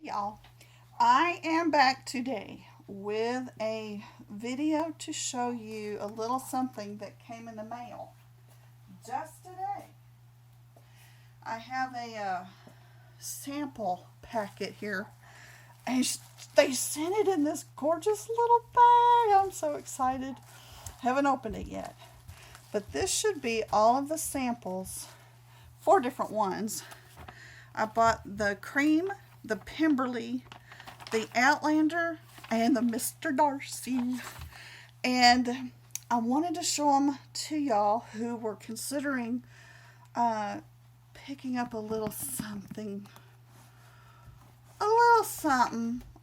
Y'all, I am back today with a video to show you a little something that came in the mail just today. I have a sample packet here, and they sent it in this gorgeous little bag. I'm so excited. Haven't opened it yet, but this should be all of the samples, 4 different ones. I bought the Creme, the Pemberley, the Outlander, and the Mr. Darcy. And I wanted to show them to y'all who were considering picking up a little something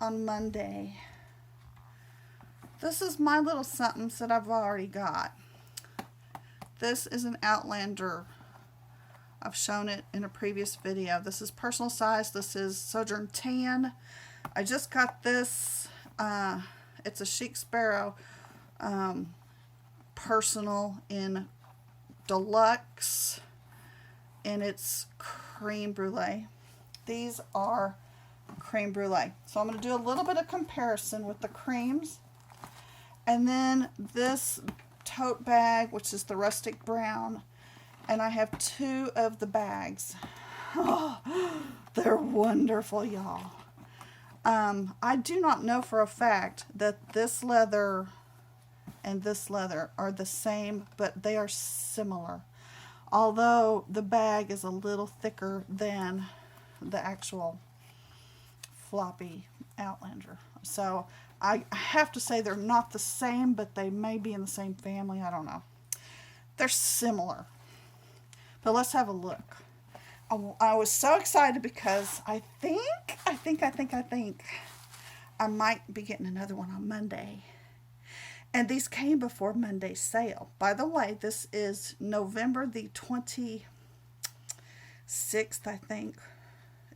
on Monday. This is my little somethings that I've already got. This is an Outlander. I've shown it in a previous video. This is personal size. This is Sojourn Tan. I just got this. It's a Chic Sparrow personal in deluxe, and it's creme brulee. These are creme brulee. So I'm going to do a little bit of comparison with the creams. And then this tote bag, which is the rustic brown. And I have 2 of the bags. Oh, they're wonderful, y'all. I do not know for a fact that this leather and this leather are the same, but they are similar. Although the bag is a little thicker than the actual floppy Outlander. So I have to say they're not the same, but they may be in the same family. I don't know. They're similar. But let's have a look. I was so excited because I think I might be getting another one on Monday. And these came before Monday's sale. By the way, this is November the 26th, I think.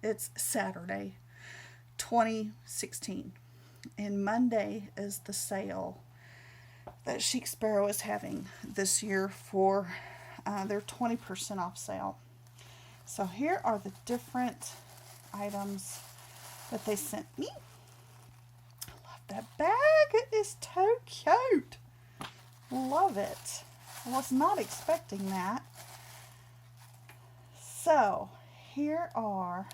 It's Saturday, 2016. And Monday is the sale that Chic Sparrow is having this year for their 20% off sale. So here are the different items that they sent me. I love that bag. It is so cute. Love it. I was not expecting that. So here are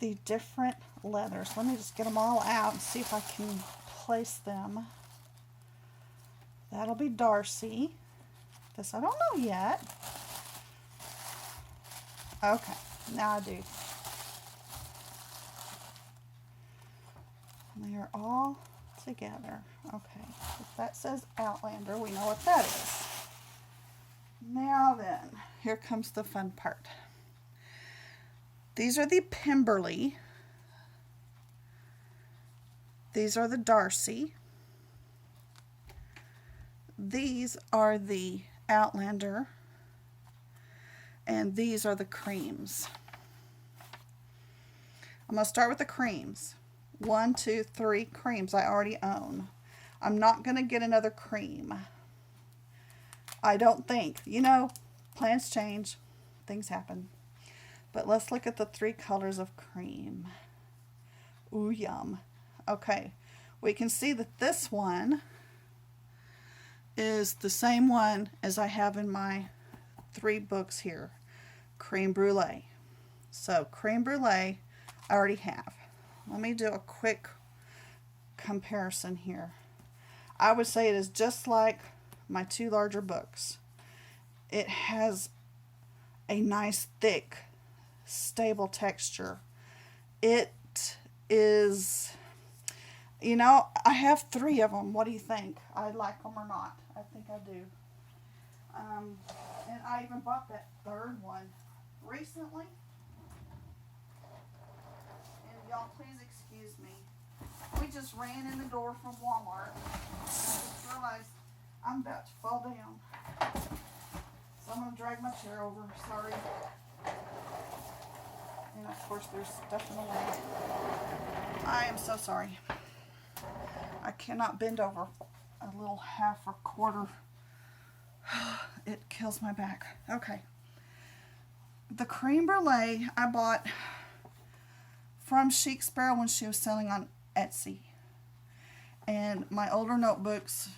the different leathers. Let me just get them all out and see if I can place them. That'll be Darcy. This I don't know yet. Okay, now I do. And they are all together. Okay, if that says Outlander, we know what that is. Now then, here comes the fun part. These are the Pemberley. These are the Darcy. These are the Outlander, and these are the creams. I'm going to start with the creams. 1, 2, 3 creams I already own. I'm not going to get another cream. I don't think. You know, plans change. Things happen. But let's look at the 3 colors of cream. Ooh, yum. Okay, we can see that this one is the same one as I have in my 3 books here. Creme brulee. So creme brulee I already have. Let me do a quick comparison here. I would say it is just like my 2 larger books. It has a nice thick stable texture. It is, you know, I have 3 of them. What do you think? I like them or not? I think I do. And I even bought that 3rd one recently. And y'all, please excuse me. We just ran in the door from Walmart. I just realized I'm about to fall down. So I'm going to drag my chair over. Sorry. And of course there's stuff in the way. I am so sorry. I cannot bend over a little half or quarter. It kills my back. Okay. The creme brulee I bought from Chic Sparrow when she was selling on Etsy. And my older notebooks,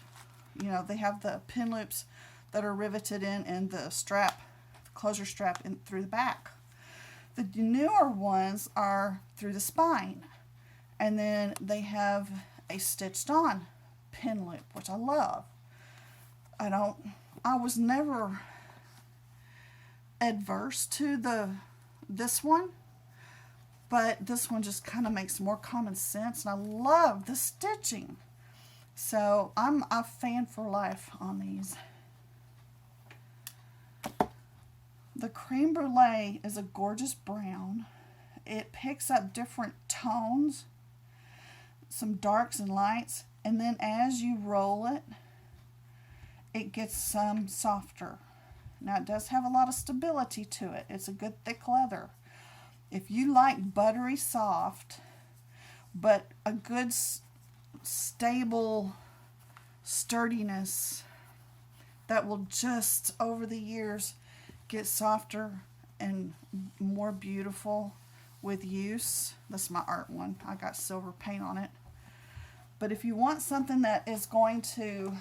you know, they have the pin loops that are riveted in and the strap, the closure strap in through the back. The newer ones are through the spine. And then they have a stitched on pin loop, which I love. I was never adverse to this one, but this one just kind of makes more common sense, and I love the stitching. So I'm a fan for life on these. The Creme Brulee is a gorgeous brown. It picks up different tones, some darks and lights, and then as you roll it, it gets some softer. Now it does have a lot of stability to it. It's a good thick leather. If you like buttery soft, but a good stable sturdiness that will just over the years get softer and more beautiful with use. That's my art one. I got silver paint on it. But if you want something that is going to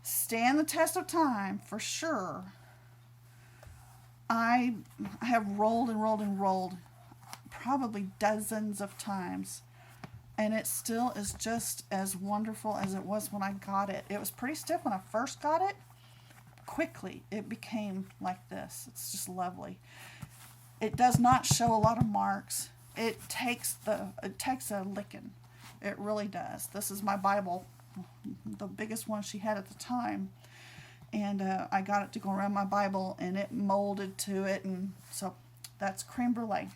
stand the test of time, for sure, I have rolled and rolled and rolled probably dozens of times, and it still is just as wonderful as it was when I got it. It was pretty stiff when I first got it. Quickly it became like this. It's just lovely. It does not show a lot of marks. It takes a licking. It really does. This is my Bible, the biggest one she had at the time, and I got it to go around my Bible, and it molded to it, and so that's Creme Brulee.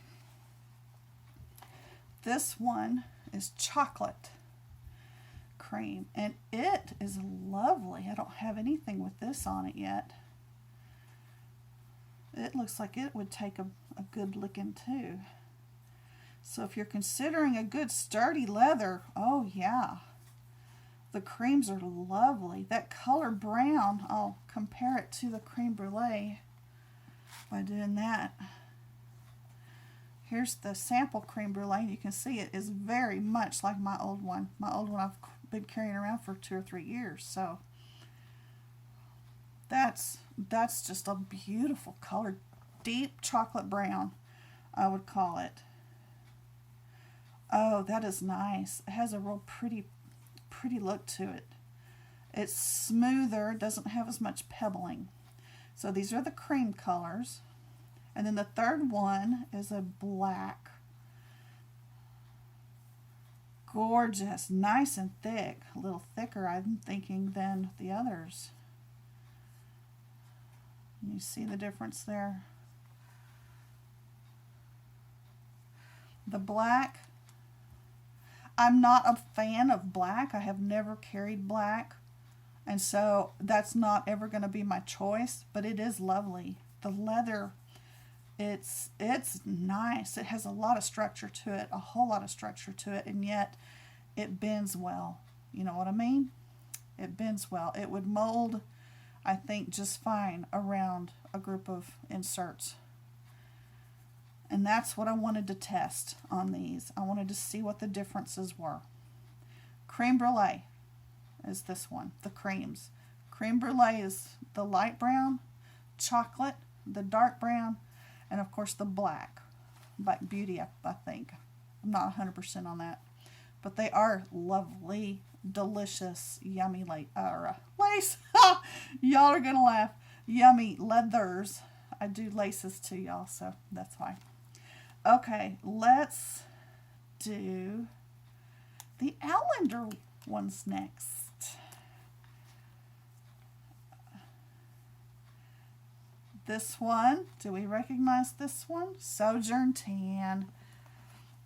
This one is chocolate cream, and it is lovely. I don't have anything with this on it yet. It looks like it would take a good licking too. So if you're considering a good sturdy leather, oh yeah, the creams are lovely. That color brown, I'll compare it to the Creme Brulee by doing that. Here's the sample Creme Brulee. You can see it is very much like my old one. My old one I've been carrying around for 2 or 3 years. So that's just a beautiful color. Deep chocolate brown, I would call it. Oh, that is nice. It has a real pretty look to it. It's smoother, doesn't have as much pebbling. So these are the cream colors. And then the third one is a black. Gorgeous, nice and thick. A little thicker, I'm thinking, than the others. You see the difference there? The black, I'm not a fan of black. I have never carried black, and so that's not ever going to be my choice, but it is lovely. The leather, it's nice. It has a lot of structure to it, a whole lot of structure to it, and yet it bends well. You know what I mean? It bends well. It would mold, I think, just fine around a group of inserts. And that's what I wanted to test on these. I wanted to see what the differences were. Creme Brulee is this one, the creams. Creme Brulee is the light brown, chocolate, the dark brown, and of course the black beauty, I think. I'm not 100% on that. But they are lovely, delicious, yummy lace. Y'all are going to laugh. Yummy leathers. I do laces too, y'all, so that's why. Okay, let's do the Outlander ones next. This one, do we recognize this one? Sojourn Tan.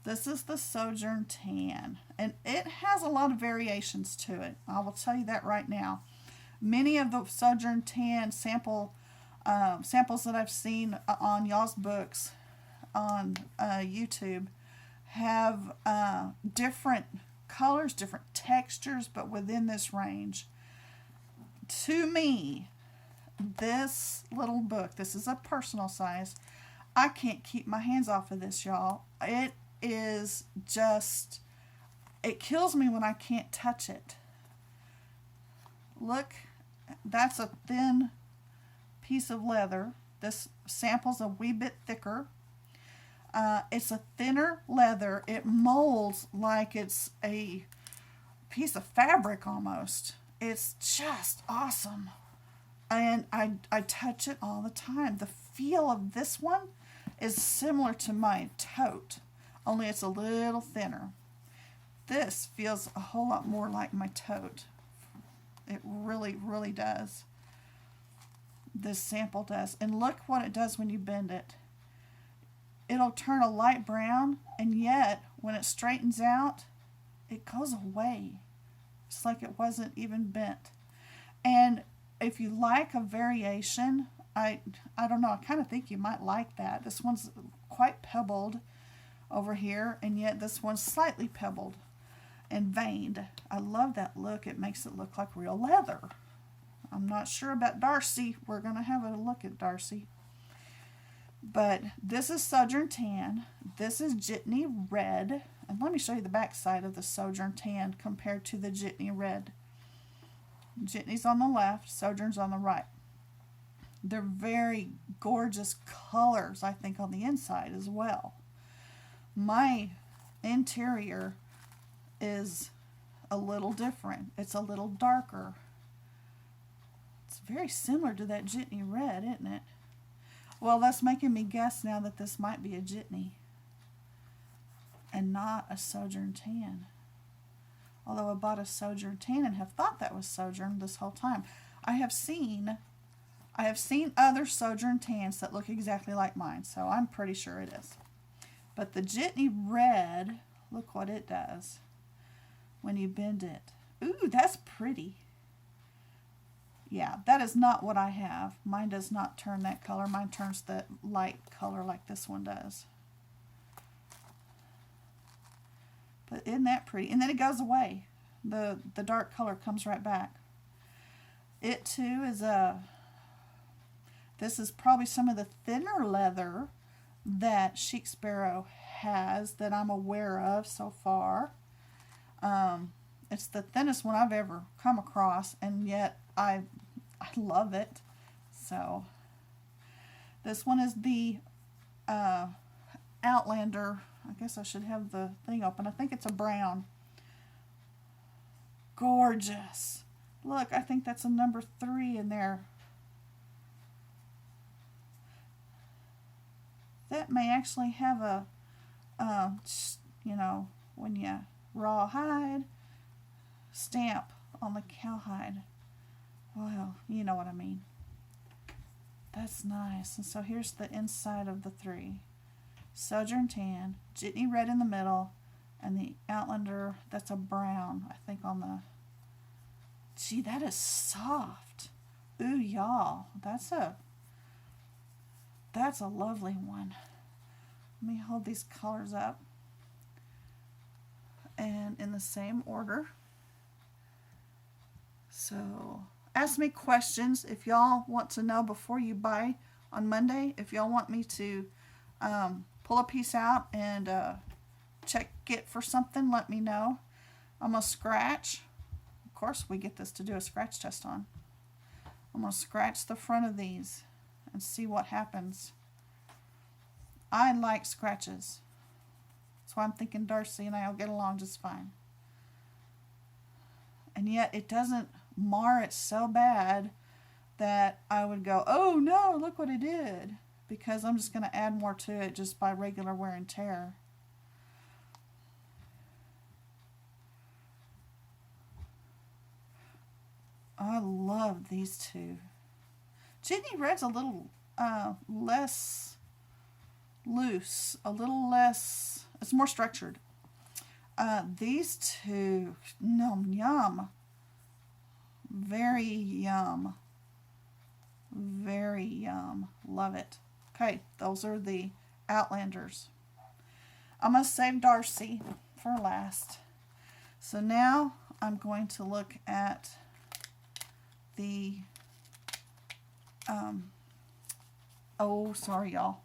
This is the Sojourn Tan, and it has a lot of variations to it. I will tell you that right now. Many of the Sojourn Tan samples that I've seen on y'all's books on YouTube have different colors, different textures, but within this range. To me, this little book, this is a personal size. I can't keep my hands off of this, y'all. is just, it kills me when I can't touch it. Look, that's a thin piece of leather. This sample's a wee bit thicker. It's a thinner leather. It molds like it's a piece of fabric almost. It's just awesome. And I touch it all the time. The feel of this one is similar to my tote, only it's a little thinner. This feels a whole lot more like my tote. It really, really does. This sample does. And look what it does when you bend it. It'll turn a light brown, and yet when it straightens out, it goes away. It's like it wasn't even bent. And if you like a variation, I don't know, I kind of think you might like that. This one's quite pebbled over here, and yet this one's slightly pebbled and veined. I love that look. It makes it look like real leather. I'm not sure about Darcy. We're going to have a look at Darcy. But this is Sojourn Tan. This is Jitney Red. And let me show you the back side of the Sojourn Tan compared to the Jitney Red. Jitney's on the left, Sojourn's on the right. They're very gorgeous colors, I think, on the inside as well. My interior is a little different. It's a little darker. It's very similar to that Jitney Red, isn't it? Well, that's making me guess now that this might be a Jitney and not a Sojourn Tan. Although I bought a Sojourn Tan and have thought that was Sojourn this whole time. I have seen other Sojourn Tans that look exactly like mine, so I'm pretty sure it is. But the Jitney Red, look what it does when you bend it. Ooh, that's pretty. Yeah, that is not what I have. Mine does not turn that color. Mine turns the light color like this one does. But isn't that pretty? And then it goes away. The dark color comes right back. It too is this is probably some of the thinner leather that Chic Sparrow has that I'm aware of so far. It's the thinnest one I've ever come across, and yet I love it. So this one is the Outlander. I guess I should have the thing open. I think it's a brown. Gorgeous. Look, I think that's a number 3 in there. That may actually have a, you know, when you rawhide, stamp on the cowhide. Well, you know what I mean. That's nice. And so here's the inside of the 3. Sojourn Tan, Jitney Red in the middle, and the Outlander, that's a brown, I think, on the... Gee, that is soft. Ooh, y'all. That's a lovely one. Let me hold these colors up. And in the same order. So, ask me questions if y'all want to know before you buy on Monday. If y'all want me to pull a piece out and check it for something, let me know. I'm going to scratch. Of course, we get this to do a scratch test on. I'm going to scratch the front of these and see what happens. I like scratches. That's why I'm thinking Darcy and I will get along just fine. And yet it doesn't mar it so bad that I would go, oh no, look what it did. Because I'm just going to add more to it just by regular wear and tear. I love these two. Jitney Red's a little less loose, a little less, it's more structured. These two, yum. Very yum. Very yum. Love it. Okay, those are the Outlanders. I'm going to save Darcy for last. So now I'm going to look at the, oh, sorry, y'all.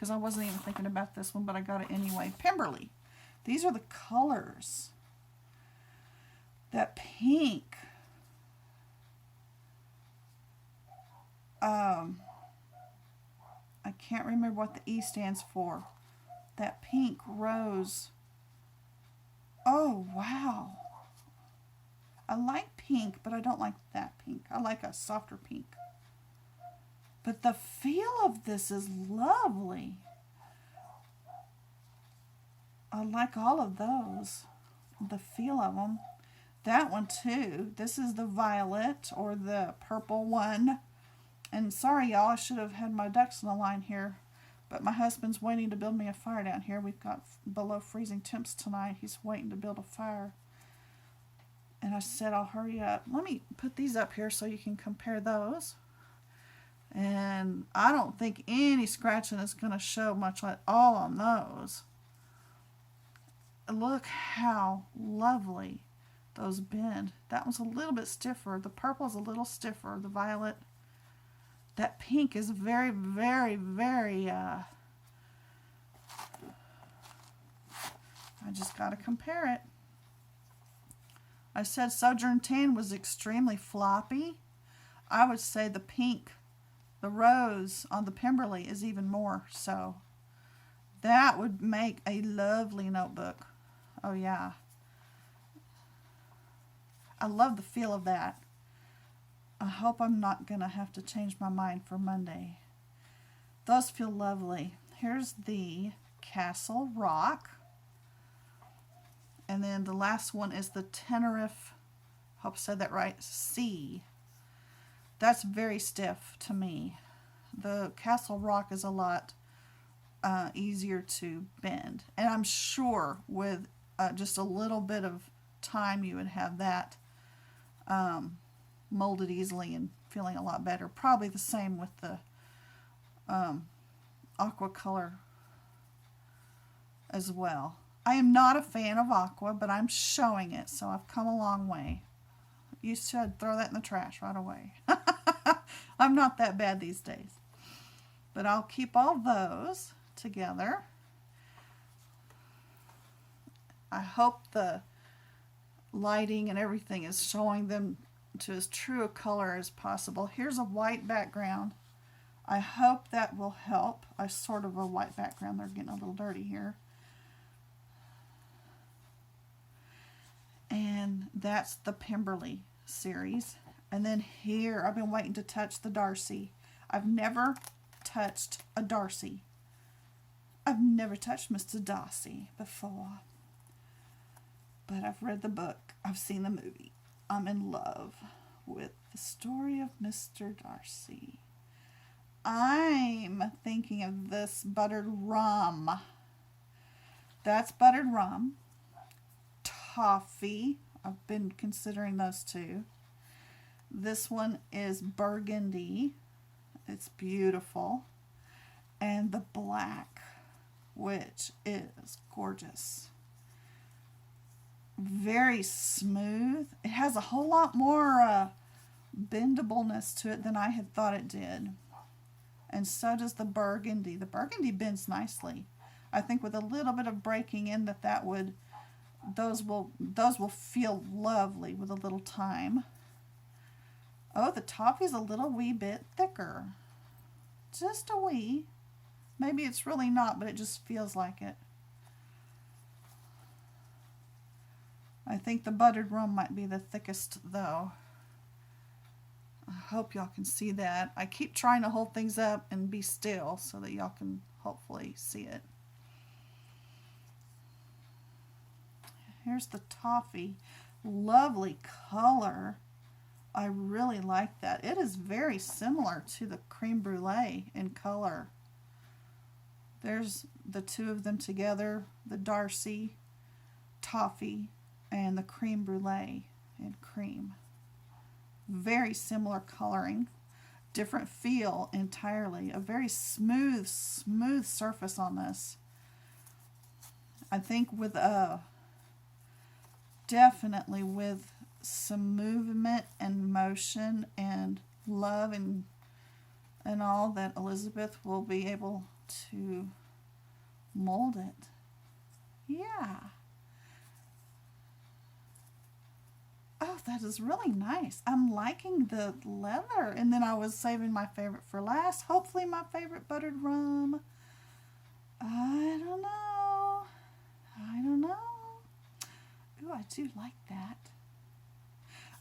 because I wasn't even thinking about this one, but I got it anyway. Pemberley. These are the colors. That pink. I can't remember what the E stands for. That pink rose. Oh, wow. I like pink, but I don't like that pink. I like a softer pink. But the feel of this is lovely. I like all of those. The feel of them. That one too. This is the violet or the purple one. And sorry y'all, I should have had my ducks in a line here. But my husband's waiting to build me a fire down here. We've got below freezing temps tonight. He's waiting to build a fire. And I said I'll hurry up. Let me put these up here so you can compare those. And I don't think any scratching is going to show much at all on those. Look how lovely those bend. That one's a little bit stiffer. The purple is a little stiffer. The violet. That pink is very, very, very, I just got to compare it. I said Sojourn Tan was extremely floppy. I would say the pink, the rose on the Pemberley is even more so. That would make a lovely notebook. Oh yeah. I love the feel of that. I hope I'm not going to have to change my mind for Monday. Those feel lovely. Here's the Castle Rock. And then the last one is the Tenerife, hope I said that right, C. That's very stiff to me. The Castle Rock is a lot easier to bend. And I'm sure with just a little bit of time you would have that molded easily and feeling a lot better. Probably the same with the aqua color as well. I am not a fan of aqua, but I'm showing it, so I've come a long way. You should throw that in the trash right away. I'm not that bad these days. But I'll keep all those together. I hope the lighting and everything is showing them to as true a color as possible. Here's a white background. I hope that will help. I sort of a white background. They're getting a little dirty here. And that's the Pemberley series. And then here, I've been waiting to touch the Darcy. I've never touched a Darcy. I've never touched Mr. Darcy before. But I've read the book. I've seen the movie. I'm in love with the story of Mr. Darcy. I'm thinking of this buttered rum. That's buttered rum. Toffee. I've been considering those two. This one is burgundy. It's beautiful. And the black, which is gorgeous. Very smooth. It has a whole lot more bendableness to it than I had thought it did. And so does the burgundy. The burgundy bends nicely. I think with a little bit of breaking in that would those will feel lovely with a little time. Oh, the toffee's a little wee bit thicker. Just a wee. Maybe it's really not, but it just feels like it. I think the buttered rum might be the thickest though. I hope y'all can see that. I keep trying to hold things up and be still so that y'all can hopefully see it. Here's the toffee. Lovely color. I really like that. It is very similar to the creme brulee in color. There's the two of them together, the Darcy, toffee, and the creme brulee in cream. Very similar coloring. Different feel entirely. A very smooth surface on this. I think with definitely with some movement and motion and love and all that Elizabeth will be able to mold it. Yeah. Oh, that is really nice. I'm liking the leather. And then I was saving my favorite for last. Hopefully my favorite buttered rum. I don't know. I don't know. Ooh, I do like that.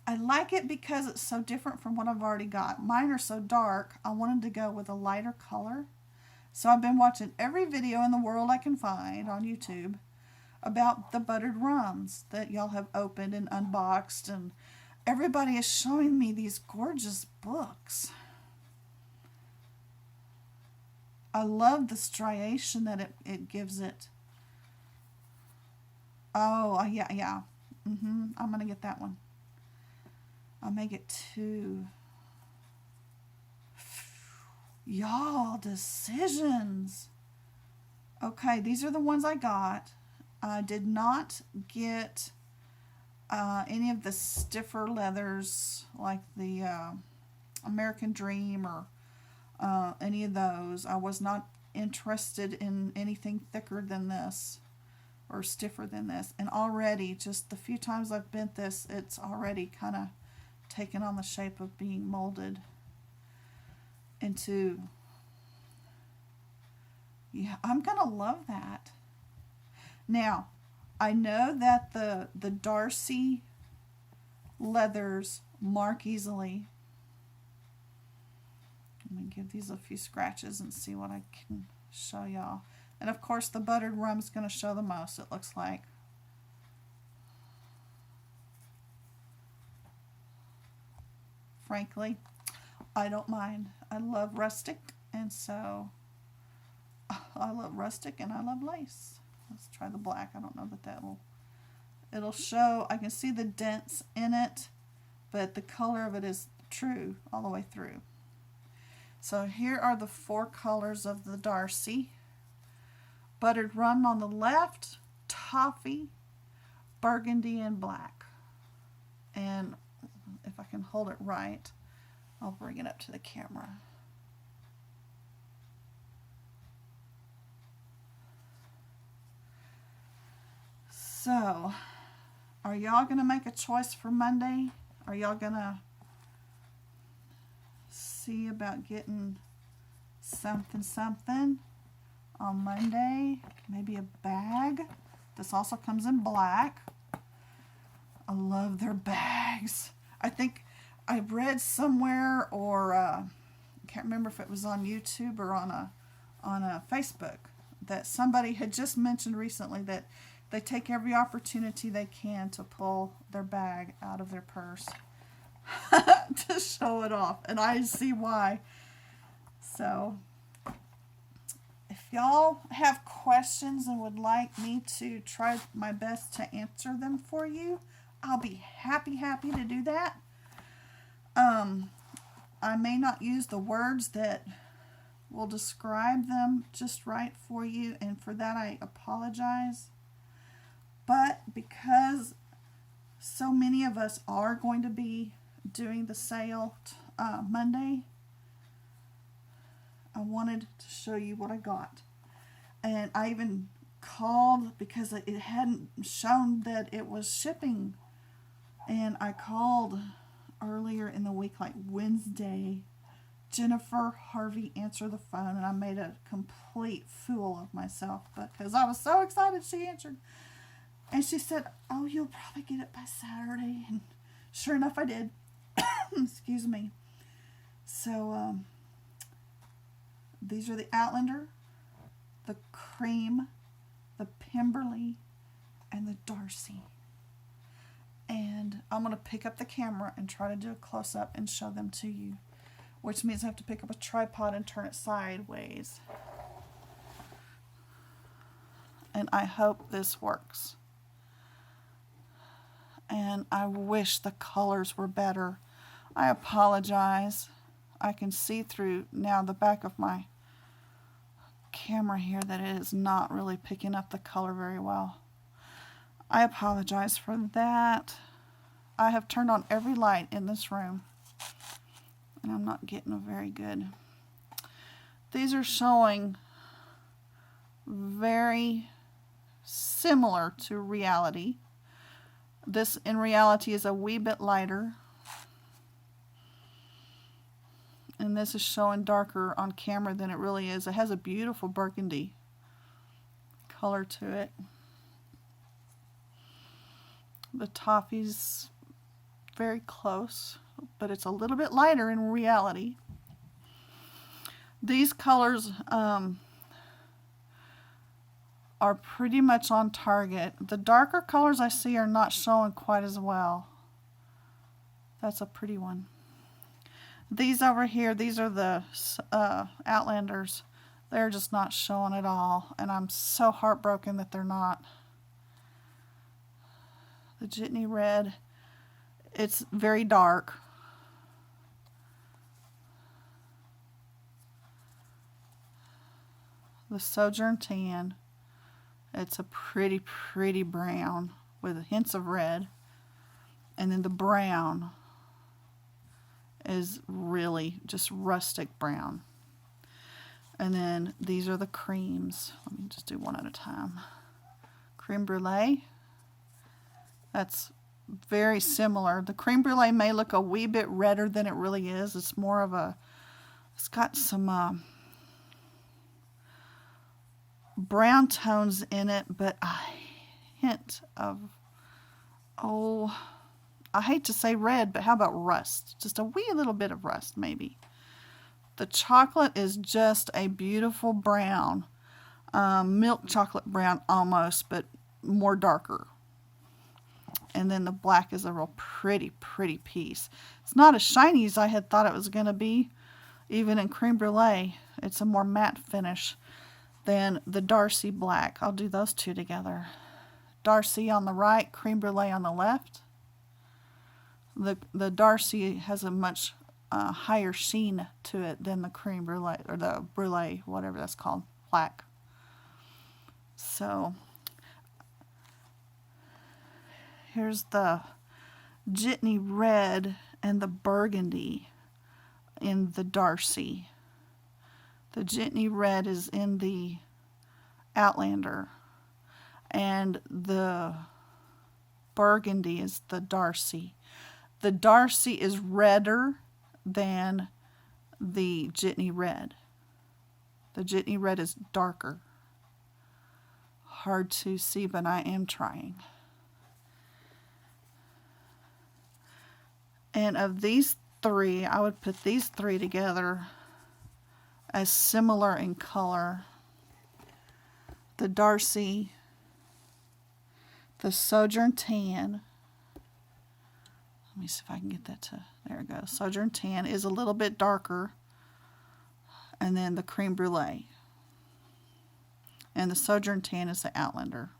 I like it because it's so different from what I've already got. Mine are so dark. I wanted to go with a lighter color. So I've been watching every video in the world I can find on YouTube about the buttered rums that y'all have opened and unboxed, and everybody is showing me these gorgeous books. I love the striation that it gives it. Oh, yeah. I'm going to get that one. I'll make it 2. Y'all, decisions. Okay, these are the ones I got. I did not get any of the stiffer leathers like the American Dream or any of those. I was not interested in anything thicker than this or stiffer than this. And already, just the few times I've bent this, it's already kind of taken on the shape of being molded into... Yeah, I'm going to love that. Now, I know that the Darcy leathers mark easily. Let me give these a few scratches and see what I can show y'all. And of course the buttered rum is going to show the most, it looks like. Frankly, I don't mind. I love rustic, and so I love rustic and I love lace. Let's try the black. I don't know that it'll show. I can see the dents in it, but the color of it is true all the way through. So here are the 4 colors of the Darcy. Buttered rum on the left, toffee, burgundy, and black. And if I can hold it right, I'll bring it up to the camera. So, are y'all going to make a choice for Monday? Are y'all going to see about getting something on Monday? Maybe a bag. This also comes in black. I love their bags. I think I read somewhere, or I can't remember if it was on YouTube or on a Facebook, that somebody had just mentioned recently that they take every opportunity they can to pull their bag out of their purse to show it off. And I see why. So, if y'all have questions and would like me to try my best to answer them for you, I'll be happy to do that. I may not use the words that will describe them just right for you, and for that I apologize. But because so many of us are going to be doing the sale Monday, I wanted to show you what I got. And I even called because it hadn't shown that it was shipping. And I called earlier in the week, like Wednesday. Jennifer Harvey answered the phone, and I made a complete fool of myself because I was so excited she answered. And she said, "Oh, you'll probably get it by Saturday." And sure enough, I did. Excuse me. So, these are the Outlander, the Creme, the Pemberley, and the Darcy. And I'm going to pick up the camera and try to do a close-up and show them to you, which means I have to pick up a tripod and turn it sideways. And I hope this works. And I wish the colors were better. I apologize. I can see through now the back of my camera here that it is not really picking up the color very well. I apologize for that. I have turned on every light in this room, and I'm not getting a very good. These are showing very similar to reality. This in reality is a wee bit lighter. And this is showing darker on camera than it really is. It has a beautiful burgundy color to it. The toffee's very close, but it's a little bit lighter in reality. These colors are pretty much on target. The darker colors I see are not showing quite as well. That's a pretty one. These over here, these are the Outlanders. They're just not showing at all, and I'm so heartbroken that they're not. The Jitney Red, it's very dark. The Sojourn Tan, it's a pretty brown with hints of red. And then the brown is really just rustic brown. And then these are the creams. Let me just do one at a time. Creme Brulee. That's very similar. The Creme Brulee may look a wee bit redder than it really is. It's more of a, it's got some brown tones in it, but a hint of, oh, I hate to say red, but how about rust? Just a wee little bit of rust, maybe. The chocolate is just a beautiful brown, milk chocolate brown almost, but more darker. And then the black is a real pretty piece. It's not as shiny as I had thought it was going to be, even in Creme Brulee. It's a more matte finish than the Darcy black. I'll do those two together. Darcy on the right, Creme Brulee on the left. The Darcy has a much higher sheen to it than the Creme Brulee, or the Brulee, whatever that's called, black. So here's the Jitney Red and the burgundy in the Darcy. The Jitney Red is in the Outlander, and the burgundy is the Darcy. The Darcy is redder than the Jitney Red. The Jitney Red is darker. Hard to see, but I am trying. And of these three, I would put these three together as similar in color. The Darcy, the Sojourn Tan. Let me see if I can get that to, there it goes. Sojourn Tan is a little bit darker. And then the Creme Brulee. And the Sojourn Tan is the Outlander.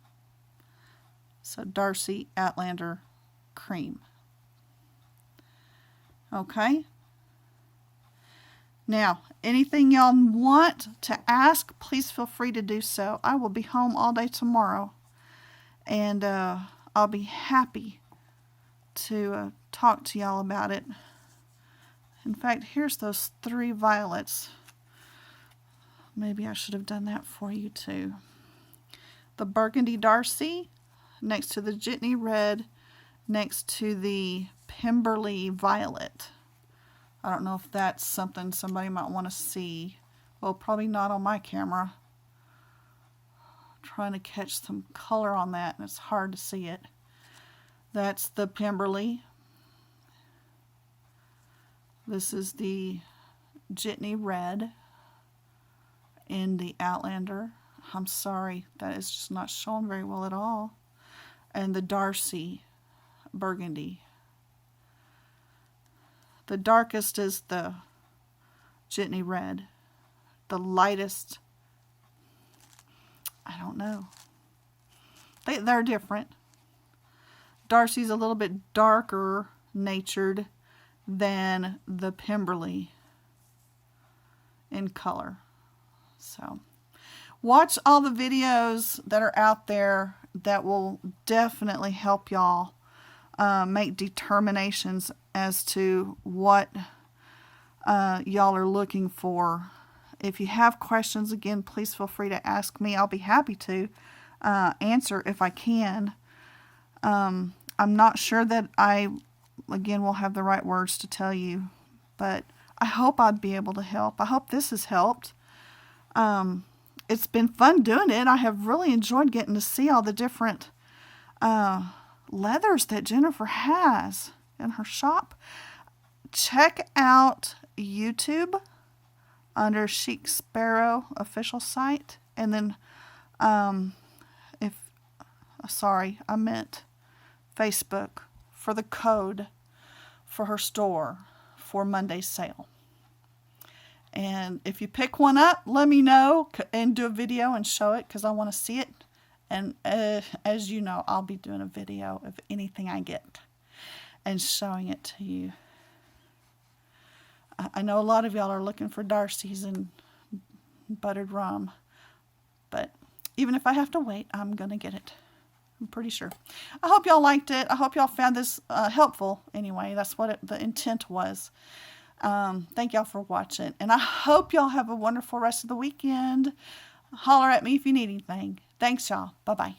So Darcy, Outlander, Creme. Okay. Now, anything y'all want to ask, please feel free to do so. I will be home all day tomorrow. And I'll be happy to talk to y'all about it. In fact, here's those three violets. Maybe I should have done that for you too. The Burgundy Darcy next to the Jitney Red next to the Pemberley Violet. I don't know if that's something somebody might want to see. Well, probably not on my camera. Trying to catch some color on that, and it's hard to see it. That's the Pemberley. This is the Jitney Red in the Outlander. I'm sorry, that is just not showing very well at all. And the Darcy Burgundy. The darkest is the Jitney Red. The lightest, I don't know. They're different. Darcy's a little bit darker natured than the Pemberley in color. So watch all the videos that are out there that will definitely help y'all make determinations as to what y'all are looking for If you have questions, again, please feel free to ask me. I'll be happy to answer if I can. I'm not sure that I, again, will have the right words to tell you, but I hope I'd be able to help. I hope this has helped. It's been fun doing it. I have really enjoyed getting to see all the different leathers that Jennifer has in her shop. Check out YouTube under Chic Sparrow official site. And then, I meant Facebook for the code for her store for Monday's sale. And if you pick one up, let me know and do a video and show it because I want to see it. And as you know, I'll be doing a video of anything I get and showing it to you. I know a lot of y'all are looking for Darcy's and buttered rum, but even if I have to wait, I'm going to get it. I'm pretty sure. I hope y'all liked it. I hope y'all found this helpful. Anyway, that's what the intent was. Thank y'all for watching, and I hope y'all have a wonderful rest of the weekend. Holler at me if you need anything. Thanks, y'all. Bye-bye.